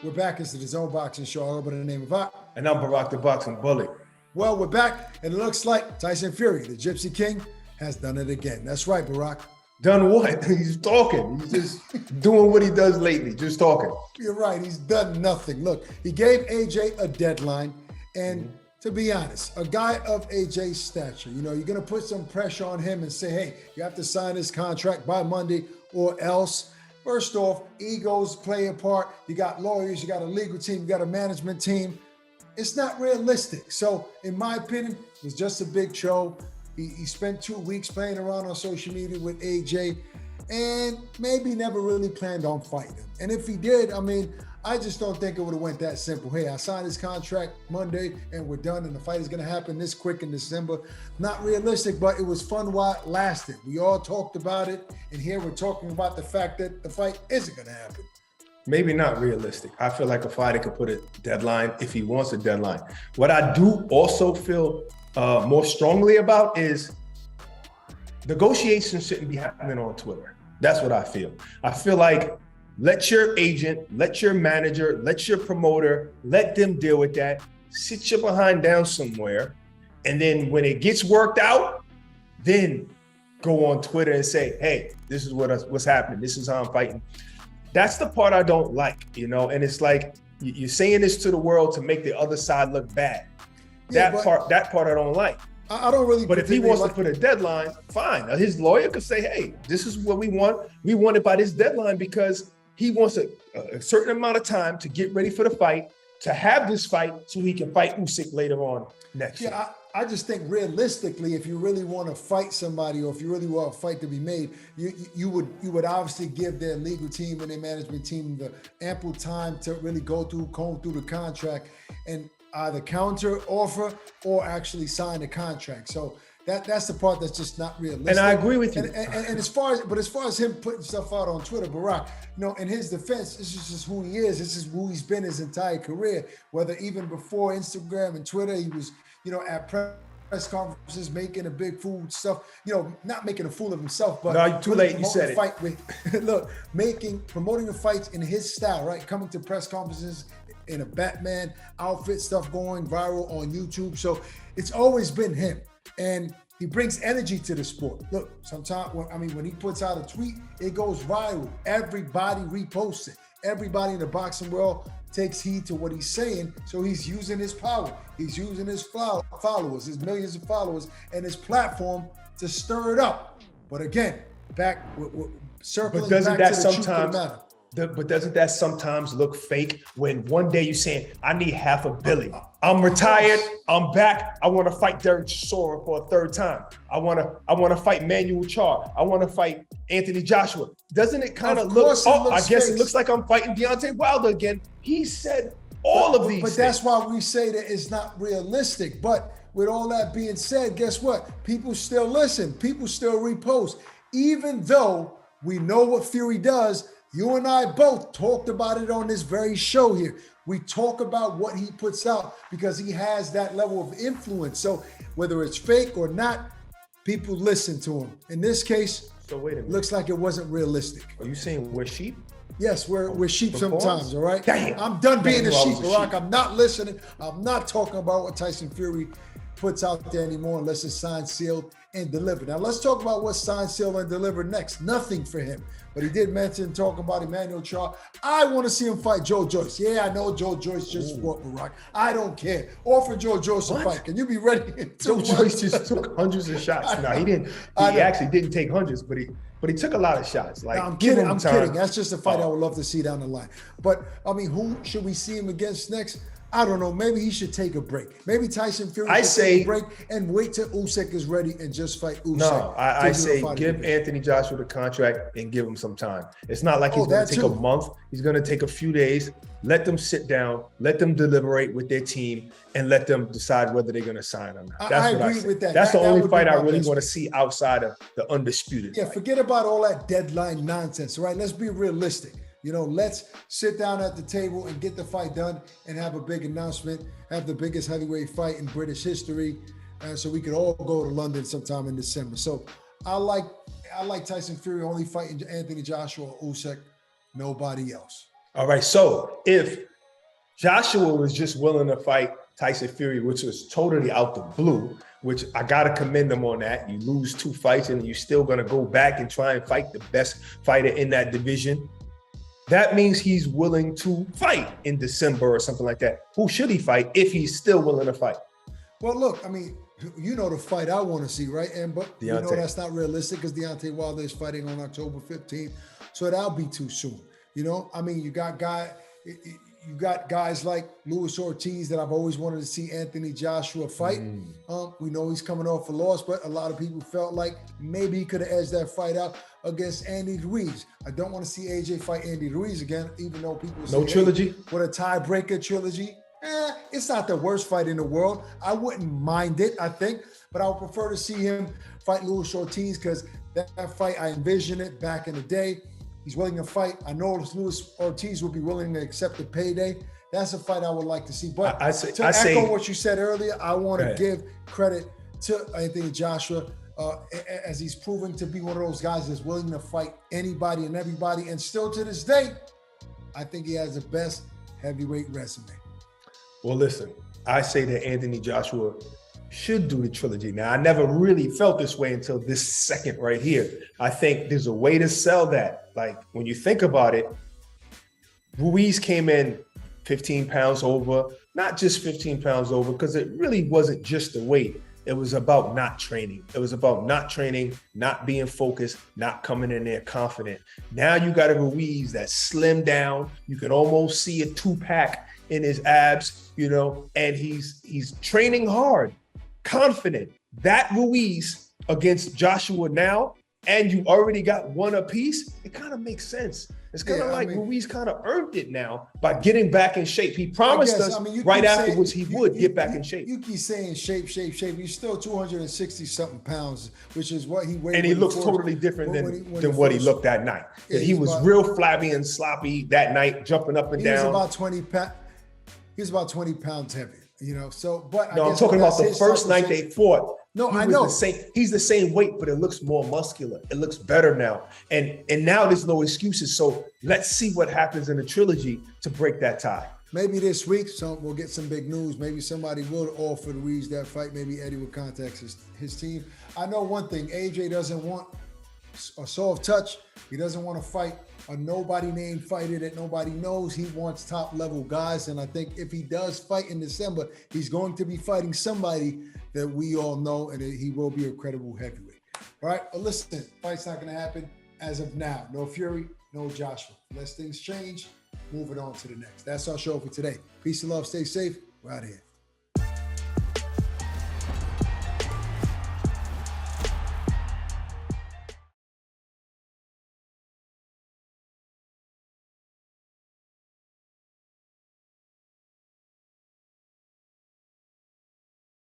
We're back. It's the DAZN Boxing Show. I go by the name of Ak. And I'm Barack the Boxing Bully. Well, we're back, and it looks like Tyson Fury, the Gypsy King, has done it again. That's right, Barack. Done what? He's talking. He's just doing what he does lately, just talking. You're right. He's done nothing. Look, he gave AJ a deadline, and to be honest, a guy of AJ's stature, you're going to put some pressure on him and say, hey, you have to sign this contract by Monday or else. First off, egos play a part. You got lawyers, you got a legal team, you got a management team. It's not realistic. So in my opinion, it was just a big show. He spent 2 weeks playing around on social media with AJ and maybe never really planned on fighting him. And if he did, I just don't think it would have went that simple. Hey, I signed this contract Monday and we're done and the fight is going to happen this quick in December. Not realistic, but it was fun while it lasted. We all talked about it, and here we're talking about the fact that the fight isn't going to happen. Maybe not realistic. I feel like a fighter could put a deadline if he wants a deadline. What I do also feel more strongly about is negotiations shouldn't be happening on Twitter. That's what I feel. I feel like let your agent, let your manager, let your promoter, let them deal with that. Sit your behind down somewhere. And then when it gets worked out, then go on Twitter and say, hey, this is what's happening. This is how I'm fighting. That's the part I don't like, and it's like you're saying this to the world to make the other side look bad. Yeah, that part I don't like. I don't really. But if he wants to put a deadline, fine. Now, his lawyer could say, hey, this is what we want. We want it by this deadline because he wants a certain amount of time to get ready for the fight, to have this fight so he can fight Usyk later on next year. I just think realistically, if you really want to fight somebody, or if you really want a fight to be made, you would obviously give their legal team and their management team the ample time to really comb through the contract and either counter offer or actually sign the contract. So that's the part that's just not realistic. And I agree with you. And as far as him putting stuff out on Twitter, Barack, in his defense, this is just who he is. This is who he's been his entire career. Whether even before Instagram and Twitter, he was, at press conferences making a big fool stuff. Not making a fool of himself, but no, too late. You said it. Look, promoting the fights in his style, right? Coming to press conferences in a Batman outfit, stuff going viral on YouTube. So it's always been him. And he brings energy to the sport. Look, sometimes when he puts out a tweet, it goes viral. Everybody reposts it. Everybody in the boxing world takes heed to what he's saying. So he's using his power. He's using his followers, his millions of followers, and his platform to stir it up. But again, circling back to the truth of the matter. But doesn't that sometimes look fake when one day you're saying, I need $500 million. I'm retired. I'm back. I want to fight Derek Chisora for a third time. I want to fight Manuel Charr. I want to fight Anthony Joshua. Doesn't it kind of look? I guess it looks like I'm fighting Deontay Wilder again. He said all of these. But that's why we say that it's not realistic. But with all that being said, guess what? People still listen. People still repost, even though we know what Fury does. You and I both talked about it on this very show here. We talk about what he puts out because he has that level of influence. So whether it's fake or not, people listen to him. In this case, so wait a minute. Looks like it wasn't realistic. Are you saying we're sheep? Yes, we're sheep sometimes, all right? Damn. I'm done being a sheep, Barack. I'm not listening. I'm not talking about what Tyson Fury puts out there anymore unless it's signed, sealed, and delivered. Now let's talk about what's signed, sealed, and delivered next. Nothing for him. But he did mention talking about Emmanuel Charr. I want to see him fight Joe Joyce. Yeah, I know Joe Joyce just fought Barack. I don't care. Offer Joe Joyce a fight. Can you be ready? Joe Joyce just took hundreds of shots. No, he didn't. He actually didn't take hundreds, but he took a lot of shots. Like, no, I'm kidding. I'm kidding. That's just a fight I would love to see down the line. But who should we see him against next? I don't know. Maybe he should take a break. Maybe Tyson Fury should take a break and wait till Usyk is ready and just fight Usyk. No, I say give Anthony Joshua the contract and give him some time. It's not like he's going to take a month. He's going to take a few days. Let them sit down. Let them deliberate with their team and let them decide whether they're going to sign or not. I agree with that. That's the only fight I really want to see outside of the undisputed fight. Forget about all that deadline nonsense, right? Let's be realistic. Let's sit down at the table and get the fight done and have a big announcement, have the biggest heavyweight fight in British history, so we could all go to London sometime in December. So I like Tyson Fury only fighting Anthony Joshua or Usyk, nobody else. All right. So if Joshua was just willing to fight Tyson Fury, which was totally out the blue, which I got to commend him on that. You lose 2 fights and you're still going to go back and try and fight the best fighter in that division. That means he's willing to fight in December or something like that. Who should he fight if he's still willing to fight? Well, look, I mean, you know the fight I want to see, right? But you know that's not realistic because Deontay Wilder is fighting on October 15th, so that'll be too soon. You know, I mean, you got guys like Luis Ortiz that I've always wanted to see Anthony Joshua fight. We know he's coming off a loss, but a lot of people felt like maybe he could have edged that fight out against Andy Ruiz. I don't want to see AJ fight Andy Ruiz again, even though people say, no trilogy? Hey, with a tiebreaker trilogy. It's not the worst fight in the world. I wouldn't mind it, I think, but I would prefer to see him fight Luis Ortiz because that fight, I envisioned it back in the day. He's willing to fight. I know Luis Ortiz will be willing to accept the payday. That's a fight I would like to see. But to echo what you said earlier, I want to give credit to Anthony Joshua as he's proven to be one of those guys that's willing to fight anybody and everybody. And still to this day, I think he has the best heavyweight resume. Well, listen, I say that Anthony Joshua should do the trilogy. Now, I never really felt this way until this second right here. I think there's a way to sell that. Like, when you think about it, Ruiz came in 15 pounds over, not just 15 pounds over, because it really wasn't just the weight. It was about not training. It was about not training, not being focused, not coming in there confident. Now you got a Ruiz that's slimmed down. You can almost see a 2-pack in his abs, you know, and he's training hard, confident. That Ruiz against Joshua now, and you already got one apiece, it kind of makes sense. It's kind of like Ruiz kind of earned it now by getting back in shape. He promised us right afterwards he would get back in shape. You keep saying shape. He's still 260-something pounds, which is what he weighed. And he looks totally different than what he looked that night. Yeah, he was real flabby and sloppy that night, jumping up and down. He was about 20 pounds heavier, you know. So, but no, I'm talking about the first night they fought. No, I know. He's the same weight, but it looks more muscular. It looks better now. And now there's no excuses. So let's see what happens in the trilogy to break that tie. Maybe this week, we'll get some big news. Maybe somebody will offer Ruiz that fight. Maybe Eddie will contact his team. I know one thing. AJ doesn't want a soft touch. He doesn't want to fight a nobody named fighter that nobody knows. He wants top level guys. And I think if he does fight in December, he's going to be fighting somebody that we all know, and he will be a credible heavyweight. All right, but listen, fight's not going to happen as of now. No Fury, no Joshua. Unless things change, moving on to the next. That's our show for today. Peace and love. Stay safe. We're out of here.